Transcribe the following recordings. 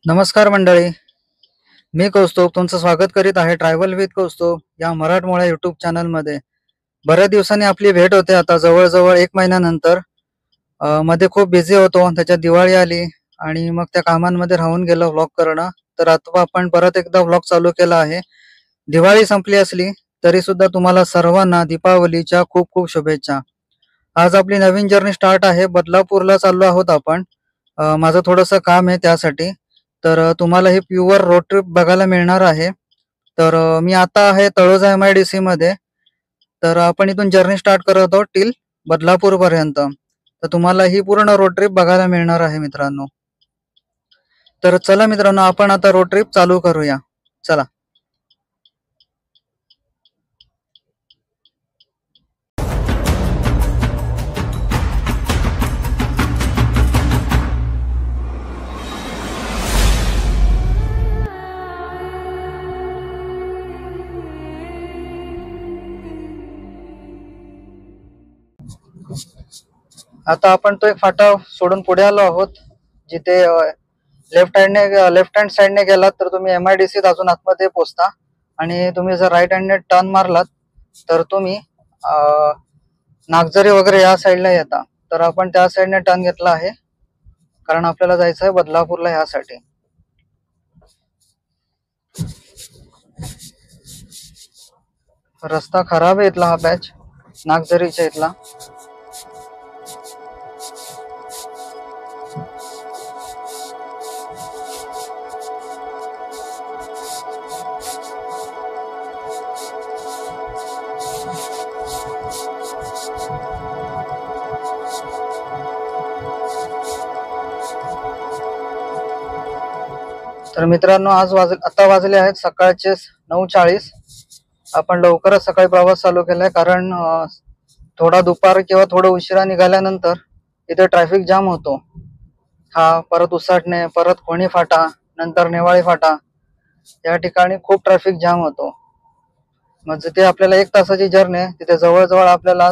नमस्कार मंडळी, मी कौस्तुभ तुमचं स्वागत करीत आहे ट्रॅव्हल विथ कौस्तुभ या मराठमोळ्या यूट्यूब चॅनलमध्ये. बऱ्याच दिवसांनी आपली भेट होते, आता जवळजवळ 1 महिन्यानंतर. मध्ये खूप बिझी होतो, त्याच्यात दिवाळी आली आणि मग त्या कामांमध्ये राहून गेलो व्लॉग करणं. तर आता आपण परत एकदा व्लॉग चालू केला आहे. दिवाळी संपली असली तरी सुद्धा तुम्हाला सर्वांना दीपावलीच्या खूप खूप शुभेच्छा. आज आपली नवीन जर्नी स्टार्ट आहे. बदलापूरला चाललो आहोत आपण. माझं थोडंसं काम आहे त्यासाठी. तर तुम्हाला हे प्युअर रोड ट्रिप बघायला मिळणार आहे. तर मी आता आहे तळोजा MIDC मध्ये. तर आपण इथून जर्नी स्टार्ट करत आहोत टिल बदलापूर पर्यंत. तर तुम्हाला ही पूर्ण रोड ट्रिप बघायला मिळणार आहे मित्रांनो. तर चला मित्रांनो, आपण आता रोड ट्रिप चालू करूया. चला. आता आपण तो एक फाटा सोडून पुढे आलो आहोत, जिथे लेफ्ट हँड साइडने गेलात तर तुम्ही MIDC अजून आतमध्ये पोहोचता. आणि तुम्ही जर राईट हँडने टर्न मारलात तर तुम्ही नागझरी वगैरे या साईडला येता. तर आपण त्या साईडने टर्न घेतला आहे, कारण आपल्याला जायचं आहे बदलापूरला यासाठी. रस्ता खराब आहे इथला, हा बॅच नागझरीच्या इथला. तर मित्रांनो, आता वाजले आहेत सकाळचे 9:40. आपण लवकरच सकाळी प्रवास चालू केलाय, कारण थोडा दुपार किंवा थोडं उशिरा निघाल्यानंतर इथे ट्रॅफिक जाम होतो. हा परत उसाटणे, परत खोणी फाटा, नंतर नेवाळी फाटा, या ठिकाणी खूप ट्रॅफिक जाम होतो. मग जिथे आपल्याला 1 तासाची जर्नी आहे तिथे जवळजवळ आपल्याला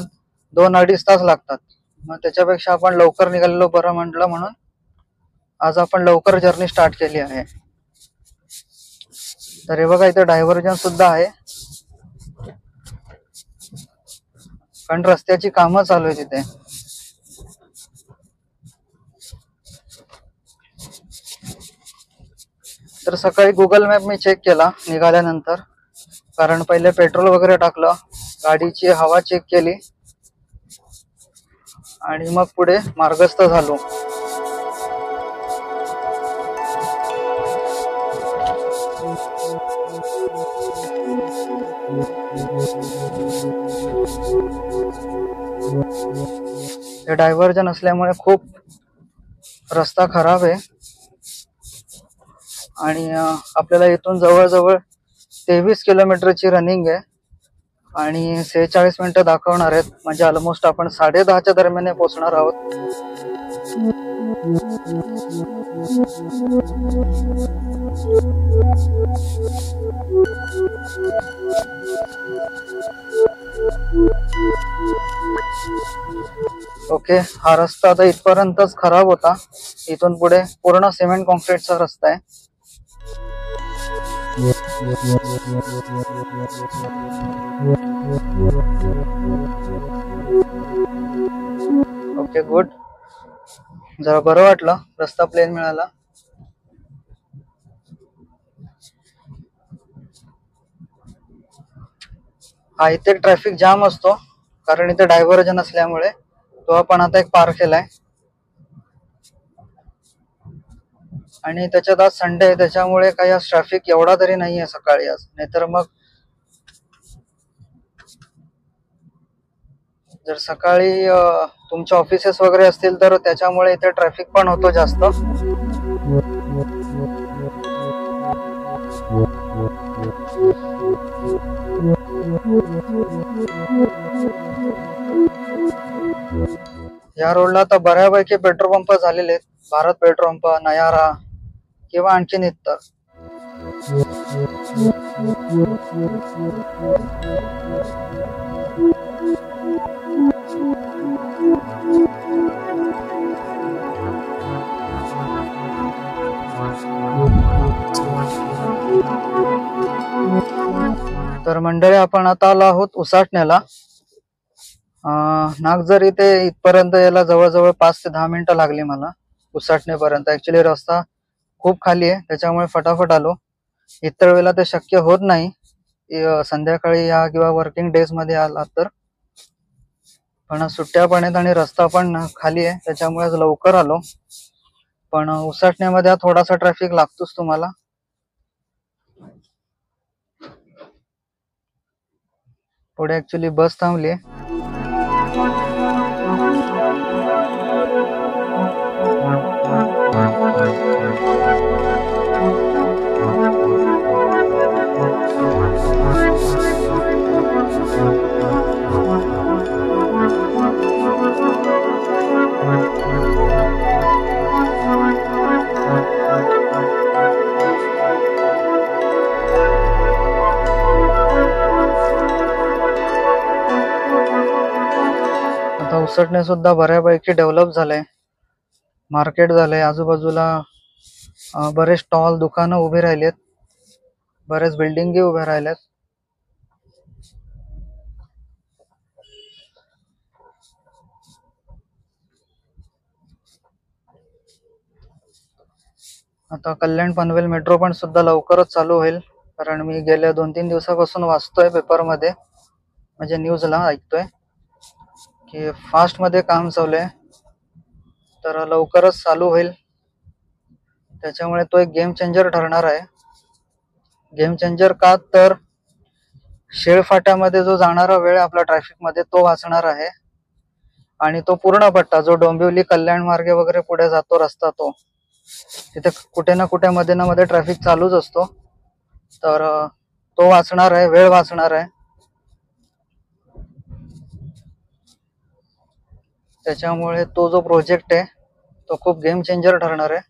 2-2.5 तास लागतात. मग त्याच्यापेक्षा आपण लवकर निघालेलो बरं म्हटलं, म्हणून आज आपण लवकर जर्नी स्टार्ट केली आहे. तर हे बघा, इथे डायव्हर्जन सुद्धा आहे, कारण रस्त्याची कामं चालू आहे तिथे. तर सकाळी गुगल मॅप मी चेक केला निघाल्यानंतर, कारण पहिले पेट्रोल वगैरे टाकलं, गाडीची हवा चेक केली आणि मग पुढे मार्गस्थ झालो. हे डायव्हर्जन असल्यामुळे खूप रस्ता खराब आहे आणि आपल्याला इथून जवळजवळ 23 किलोमीटरची रनिंग आहे आणि 46 मिनिटं दाखवणार आहेत. म्हणजे ऑलमोस्ट आपण 10:30च्या दरम्यान पोहोचणार आहोत. ओके, हा रस्ता आता इथपर्यंतच खराब होता. इथून पुढे पूर्ण सिमेंट कॉन्क्रीटचा रस्ता आहे. Okay, good. जरा बरं वाटलं, रस्ता प्लेन मिळाला. हा इथे ट्रॅफिक जाम असतो, कारण इथे डायव्हर्जन असल्यामुळे. तो आपण आता एक पार केलाय आणि त्याच्यात आज संडे आहे, त्याच्यामुळे काही आज ट्रॅफिक एवढा तरी नाहीये सकाळी आज. नाहीतर मग जर सकाळी तुमचे ऑफिसेस वगैरे असतील तर त्याच्यामुळे इथे ट्रॅफिक पण होतो जास्त. या रोडला आता बऱ्यापैकी पेट्रोल पंप झालेले आहेत. भारत पेट्रोल पंप, नयारा किंवा आणखीन इतर. तर मंडळी, आपण आता आलो आहोत उसाटण्याला. नागझरी ते इथपर्यंत यायला जवळजवळ 5 ते 10 मिनिटं लागली मला उसाटणेपर्यंत. ऍक्च्युली रस्ता खूप खाली आहे, त्याच्यामुळे फटाफट आलो. इतर वेळेला ते शक्य होत नाही संध्याकाळी या किंवा वर्किंग डेज मध्ये आला तर. पण सुट्ट्या पण आहेत आणि रस्ता पण खाली आहे, त्याच्यामुळे आज लवकर आलो. पण उसाटण्यामध्ये थोडासा ट्रॅफिक लागतोच तुम्हाला. पुढे ऍक्च्युली बस थांबली. आता उसटणे सुद्धा बऱ्यापैकी डेव्हलप झालंय, मार्केट झालंय. आजूबाजूला बरेच स्टॉल, दुकानं उभी राहिलेत, बरेच बिल्डिंगी उभ्या राहिल्यात. आता कल्याण पनवेल मेट्रो पण सुद्धा लवकरच चालू होईल, कारण मी गेल्या 2-3 दिवसापासून वाचतोय पेपरमध्ये, म्हणजे न्यूजला ऐकतोय की फास्ट मध्ये काम चालू आहे, तर लवकरच चालू होईल. त्याच्यामुळे तो एक गेम चेंजर ठरणार आहे. गेम चेंजर का तर शेळफाट्यामध्ये जो जाणारा वेळ आपला ट्रॅफिक मध्ये तो वाचणार आहे, आणि तो पूर्ण पट्टा जो डोंबिवली कल्याण मार्गे वगैरे पुढे जातो रस्ता, तो तिथे कुठे ना कुठे मध्ये ना मध्ये ट्रॅफिक चालूच असतो, तर तो वाचणार आहे, वेळ वाचणार आहे. त्याच्यामुळे तो जो प्रोजेक्ट आहे तो खूप गेम चेंजर ठरणार आहे.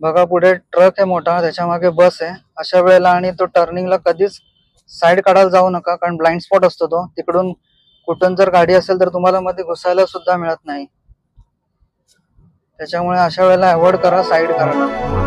बघा, पुढे ट्रक आहे मोठा, त्याच्या मागे बस आहे. अशा वेळेला आणि तो टर्निंगला कधीच साईड काढायला जाऊ नका, कारण ब्लाइंड स्पॉट असतो तो. तिकडून कुठून जर गाडी असेल तर तुम्हाला मध्ये घुसायला सुद्धा मिळत नाही. त्याच्यामुळे अशा वेळेला अवॉइड करा साईड करायला.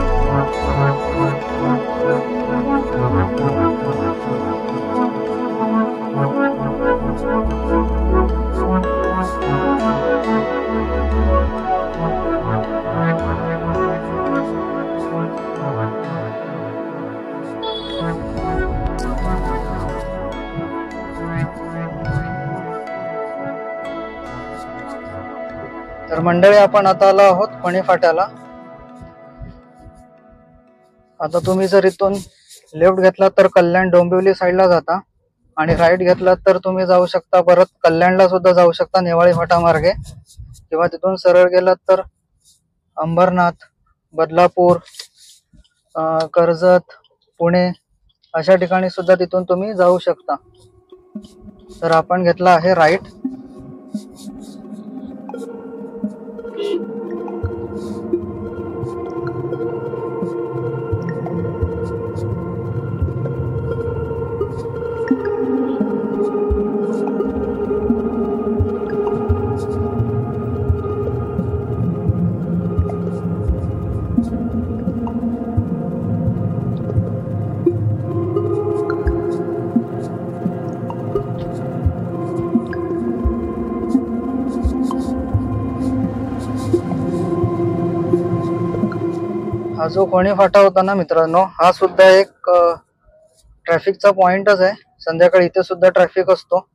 तर मंडळी, आपण आता आलो आहोत फणी फाट्याला. आता तुम्ही जर इथून लेफ्ट घेतला तर कल्याण डोंबिवली साईडला जाता, आणि राईट घेतला तर तुम्ही जाऊ शकता परत कल्याणला सुद्धा जाऊ शकता नेवाळी फाटा मार्गे, किंवा तिथून सरळ गेलात तर अंबरनाथ, बदलापूर, कर्जत, पुणे अशा ठिकाणी सुद्धा तिथून तुम्ही जाऊ शकता. तर आपण घेतला आहे राईट. हा जो फणी फाटा होता ना मित्रांनो, हा सुद्धा एक ट्रॅफिकचा पॉइंटच आहे. संध्याकाळी इथे सुद्धा ट्रॅफिक असतो.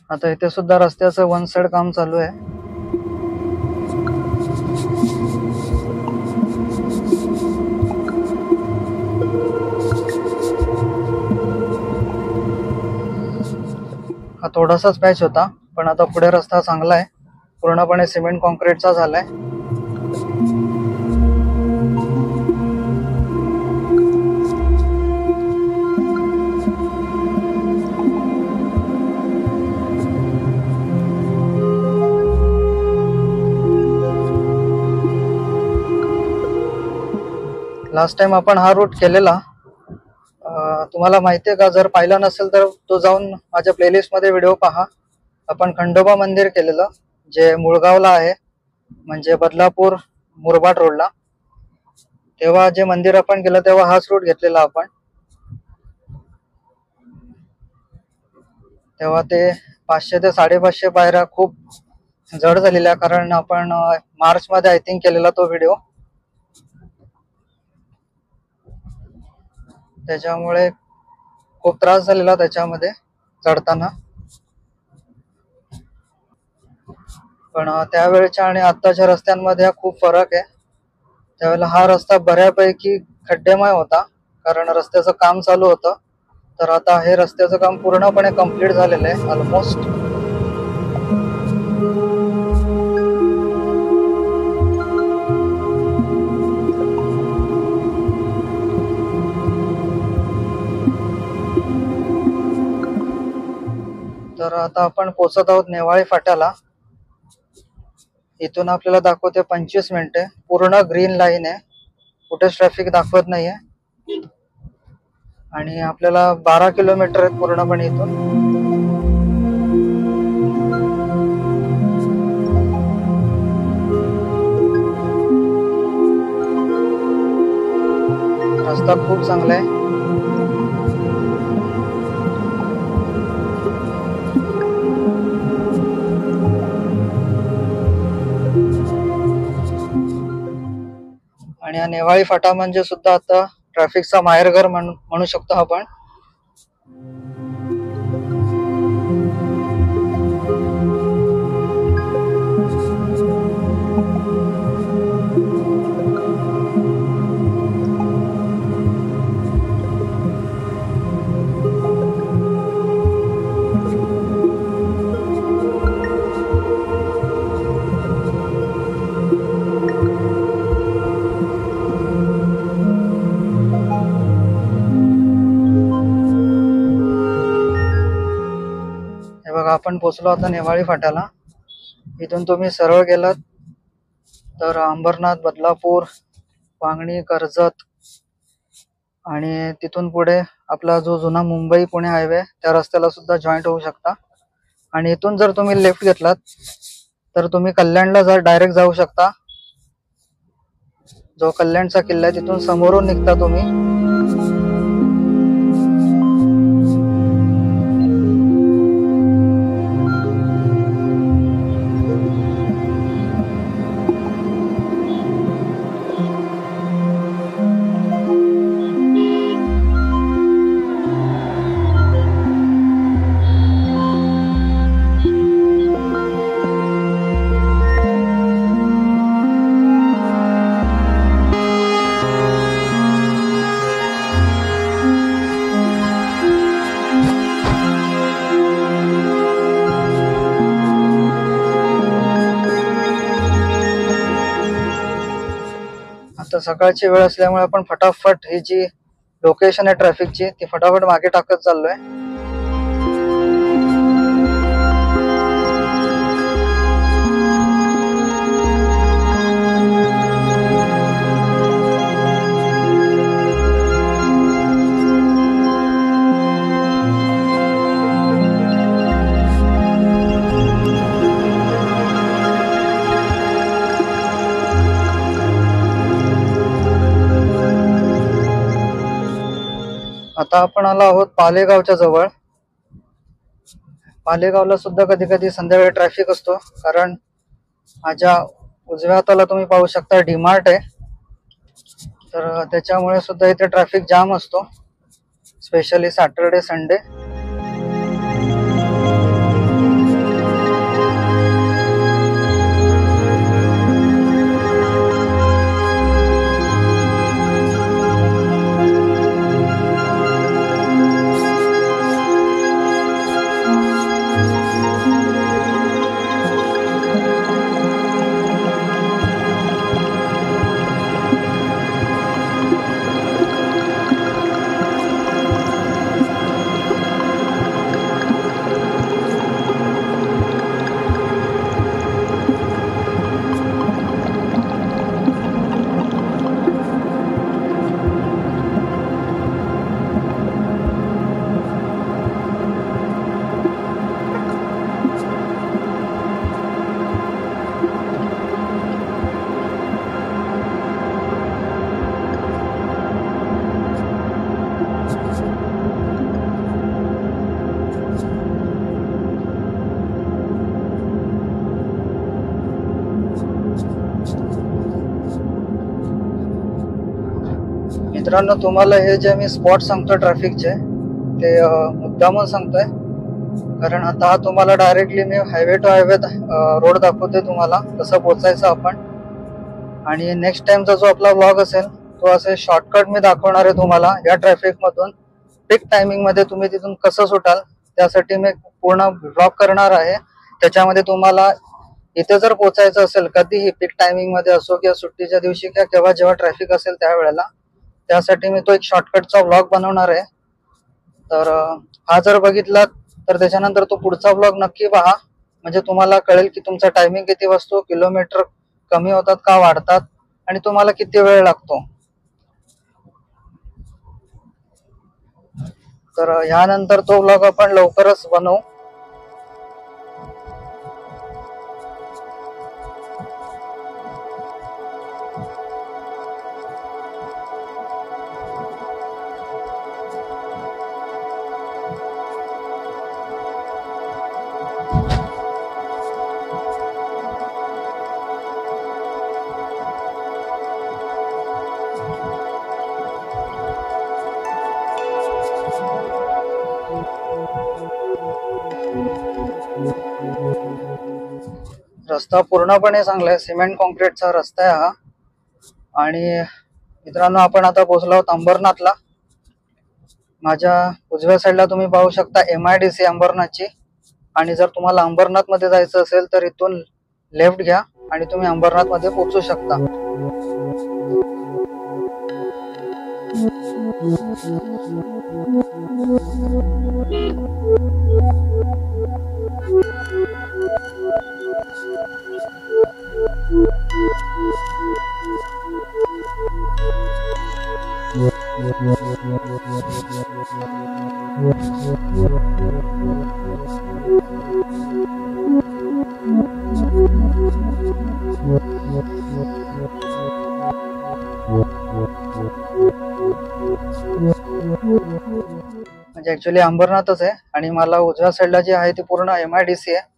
आता इथे सुद्धा रस्त्याचं वन साइड काम चालू आहे. हा थोडासाच पॅच होता, पण आता पुढे रस्ता चांगला आहे, पूर्णपणे सिमेंट कॉन्क्रीटचा झालाय. लास्ट टाइम आपण हा रूट केलेला, तुम्हाला माहिती आहे का? जर पाहिला नसेल तर तो जाऊन माझ्या प्लेलिस्ट मध्ये व्हिडिओ पहा. आपण खंडोबा मंदिर केलेलं, जे मुळगावला आहे, म्हणजे बदलापूर मुरबाड रोडला. तेव्हा जे मंदिर आपण केलं तेव्हा हाच रूट घेतलेला आपण. तेव्हा ते 500 ते 550 पायऱ्या खूप जड झालेल्या, कारण आपण मार्च मध्ये आय थिंक केलेला तो व्हिडिओ. त्याच्यामुळे खूप त्रास झालेला त्याच्यामध्ये चढताना. पण त्यावेळेच्या आणि आत्ताच्या रस्त्यांमध्ये खूप फरक आहे. त्यावेळेला हा रस्ता बऱ्यापैकी खड्डेमय होता, कारण रस्त्याचं काम चालू होतं. तर आता हे रस्त्याचं काम पूर्णपणे कंप्लीट झालेलं आहे ऑलमोस्ट. तर आता आपण पोहोचत आहोत नेवाळी फाट्याला. इथून आपल्याला दाखवते 25 मिनिटे. पूर्ण ग्रीन लाईन आहे, कुठेच ट्रॅफिक दाखवत नाहीये. आणि आपल्याला 12 किलोमीटर आहेत पूर्णपणे इथून. रस्ता खूप चांगला आहे. आणि हा नेवाळी फाटा म्हणजे सुद्धा आता ट्रॅफिकचा माहेरघर म्हणू शकतो आपण. आपण पोहोचलो आता नेवाळी फाट्याला. इथून तुम्ही सरळ गेलात तर अंबरनाथ, बदलापूर, वांगणी, कर्जत आणि तिथून पुढे आपला जो जुना मुंबई पुणे हायवे त्या रस्त्याला सुद्धा जॉईंट होऊ शकता. आणि इथून जर तुम्ही लेफ्ट घेतलात तर तुम्ही कल्याणला डायरेक्ट जाऊ शकता. जो कल्याणचा किल्ला आहे तिथून समोरून निघता तुम्ही. आता सकाळची वेळ असल्यामुळे आपण फटाफट ही जी लोकेशन आहे ट्रॅफिकची ती फटाफट मागे टाकत चाललोय. आता आपण आलो आहोत पालेगावच्या जवळ. पालेगावला सुद्धा कधी कधी संध्याकाळी ट्रॅफिक असतो, कारण माझ्या उजव्या हाताला तुम्ही पाहू शकता डीमार्ट आहे. तर त्याच्यामुळे सुद्धा इथे ट्रॅफिक जाम असतो, स्पेशली सॅटरडे संडे. मित्रांनो, तुम्हाला हे जे मी स्पॉट सांगतो ट्रॅफिकचे ते मुद्दामून सांगतोय, कारण आता तुम्हाला डायरेक्टली मी हायवे टू हायवे रोड दाखवते तुम्हाला कसं पोचायचं आपण. आणि नेक्स्ट टाइमचा जो आपला व्लॉग असेल तो असे शॉर्टकट मी दाखवणार आहे तुम्हाला या ट्रॅफिक मधून. पीक टायमिंग मध्ये तुम्ही तिथून कसं सुटाल त्यासाठी मी पूर्ण व्लॉग करणार आहे. त्याच्यामध्ये तुम्हाला इथे जर पोचायचं असेल कधीही, पीक टायमिंग मध्ये असो किंवा सुट्टीच्या दिवशी किंवा केव्हा जेव्हा ट्रॅफिक असेल त्यावेळेला, त्यासाठी मी तो एक शॉर्टकटचा व्लॉग बनवणार आहे. तर हा जर बघितला तर त्याच्यानंतर तो पुढचा व्लॉग नक्की पहा, म्हणजे तुम्हाला कळेल की तुमचा टायमिंग किती वाजतो, किलोमीटर कमी होतात का वाढतात आणि तुम्हाला किती वेळ लागतो. तर ह्यानंतर तो व्लॉग आपण लवकरच बनवू. रस्ता पूर्णपणे चांगला आहे, सिमेंट कॉन्क्रीटचा रस्ता आहे हा. आणि मित्रांनो, आपण आता पोहोचलो आहोत अंबरनाथला. माझ्या उजव्या साईडला तुम्ही पाहू शकता MIDC अंबरनाथची. आणि जर तुम्हाला अंबरनाथ मध्ये जायचं असेल तर इथून लेफ्ट घ्या आणि तुम्ही अंबरनाथ मध्ये पोहोचू शकता. म्हणजे ऍक्च्युली अंबरनाथच आहे आणि मला उजव्या साईडला जी आहे ती पूर्ण MIDC आहे.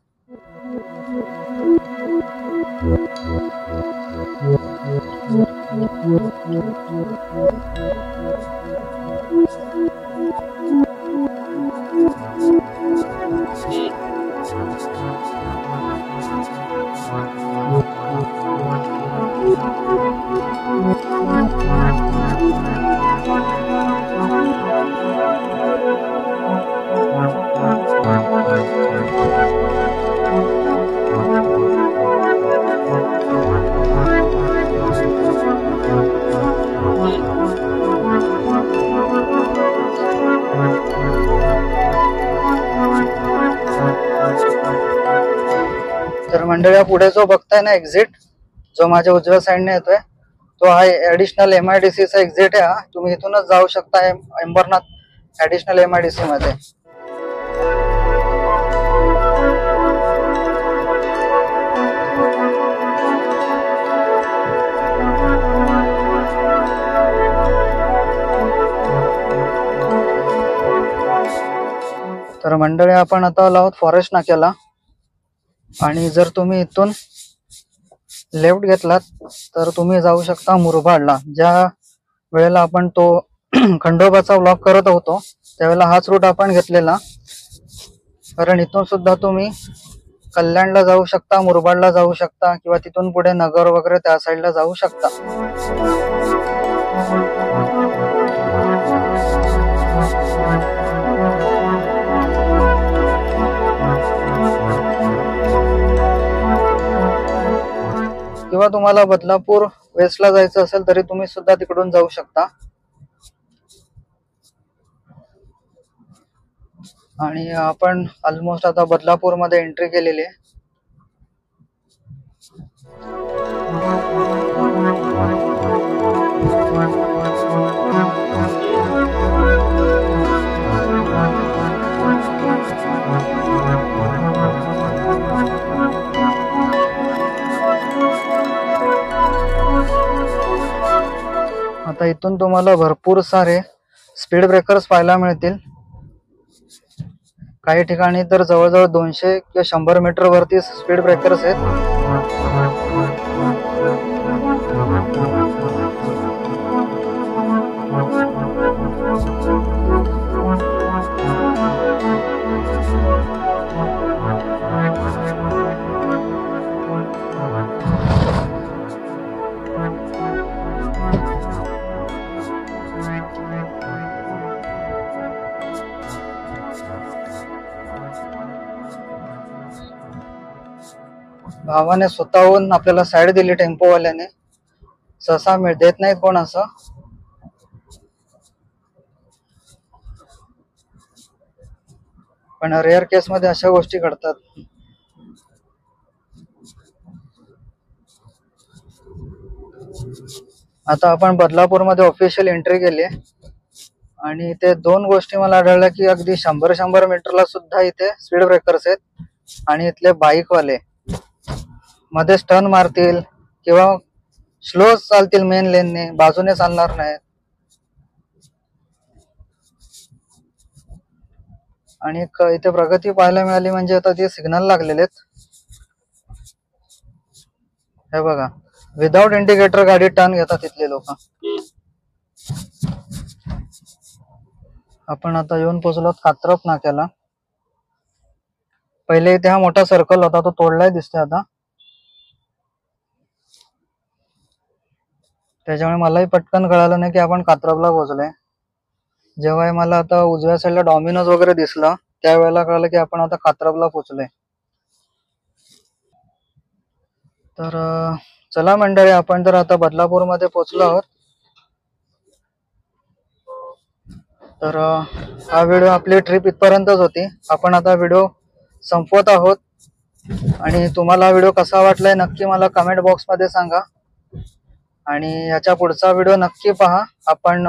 तर मंडळी, पुढे जो बघताय ना एक्झिट, जो माझ्या उजव्या साईडने येतोय, तो हा ऍडिशनल MIDC चा एक्झिट आहे. हा तुम्ही इथूनच जाऊ शकता अंबरनाथ ऍडिशनल MIDC मध्ये. तर मंडळी, आपण आता आलो आहोत फॉरेस्ट नाक्याला. आणि जर तुम्ही इथून लेफ्ट घेतलात तर तुम्ही जाऊ शकता मुरबाडला. ज्या वेळेला आपण तो खंडोबाचा व्लॉग करत होतो त्यावेळेला हाच रूट आपण घेतलेला, कारण इथून सुद्धा तुम्ही कल्याणला जाऊ शकता, मुरबाडला जाऊ शकता किंवा तिथून पुढे नगर वगैरे त्या साईडला जाऊ शकता. किंवा तुम्हाला बदलापूर वेस्टला जायचं असेल तरी तुम्ही सुद्धा तिकडून जाऊ शकता. आणि आपण ऑलमोस्ट आता बदलापूर मध्ये एंट्री केलेली आहे. आता इथून तुम्हाला भरपूर सारे स्पीड ब्रेकर्स पाहायला मिळतील. काही ठिकाणी तर जवळजवळ 200 किंवा 100 मीटर वरती स्पीड ब्रेकर्स आहेत. भावाने स्वतःहून आपल्याला साईड दिली टेम्पोवाल्याने. सहसा देत नाहीत कोण असं. पण रेअर केस मध्ये अशा गोष्टी घडतात. आता आपण बदलापूर मध्ये ऑफिशियल एंट्री केली आणि इथे दोन गोष्टी मला आढळल्या की अगदी 100 मीटरला सुद्धा इथे स्पीड ब्रेकर्स आहेत आणि इथले बाईकवाले मध्येच टर्न मारतील किंवा स्लो चालतील, मेन लेनने बाजूने चालणार नाहीत. आणि इथे प्रगती पाहायला मिळाली म्हणजे आता ते सिग्नल लागलेले आहेत. हे बघा, विदाउट इंडिकेटर गाडी टर्न घेतात तिथले लोक. आपण आता येऊन पोहोचलो कात्रप नाक्याला. पहिले इथे हा मोठा सर्कल होता, तो तोडलाय दिसतोय आता. त्याच्यामुळे मलाही पटकन कळालं नाही की आपण कात्रपला पोहोचलोय. जेव्हा मला आता उजव्या साईडला डॉमिनोज वगैरे दिसलं त्यावेळेला कळलं की आपण आता कात्रपला पोहोचलोय. तर चला मंडळी, आपण तर आता बदलापूर मध्ये पोहोचलो आहोत. तर हा व्हिडिओ, आपली ट्रिप इथपर्यंतच होती. आपण आता व्हिडिओ संपवत आहोत आणि तुम्हाला हा व्हिडिओ कसा वाटलाय नक्की मला कमेंट बॉक्स मध्ये सांगा. आणि याच्या पुढचा व्हिडिओ नक्की पहा. आपण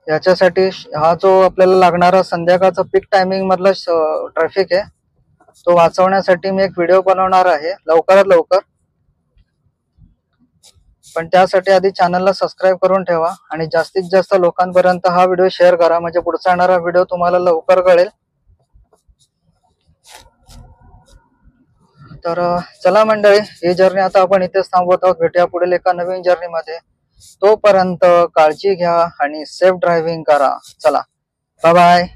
याच्यासाठी हा जो आपल्याला लागणारा संध्याकाळचा पीक टायमिंग मधला ट्रॅफिक आहे तो वाचवण्यासाठी मी एक व्हिडिओ बनवणार आहे लवकरात लवकर. पण त्यासाठी आधी चॅनलला सबस्क्राईब करून ठेवा आणि जास्तीत जास्त लोकांपर्यंत हा व्हिडिओ शेअर करा, म्हणजे पुढचा येणारा व्हिडिओ तुम्हाला लवकर कळेल. तर चला मंडळी, ही जर्नी आता आपण इथेच थांबवत आहोत. भेटूया पुढील एका नवीन जर्नी मध्ये. तोपर्यंत काळजी घ्या आणि सेफ ड्रायव्हिंग करा. चला, बाय बाय.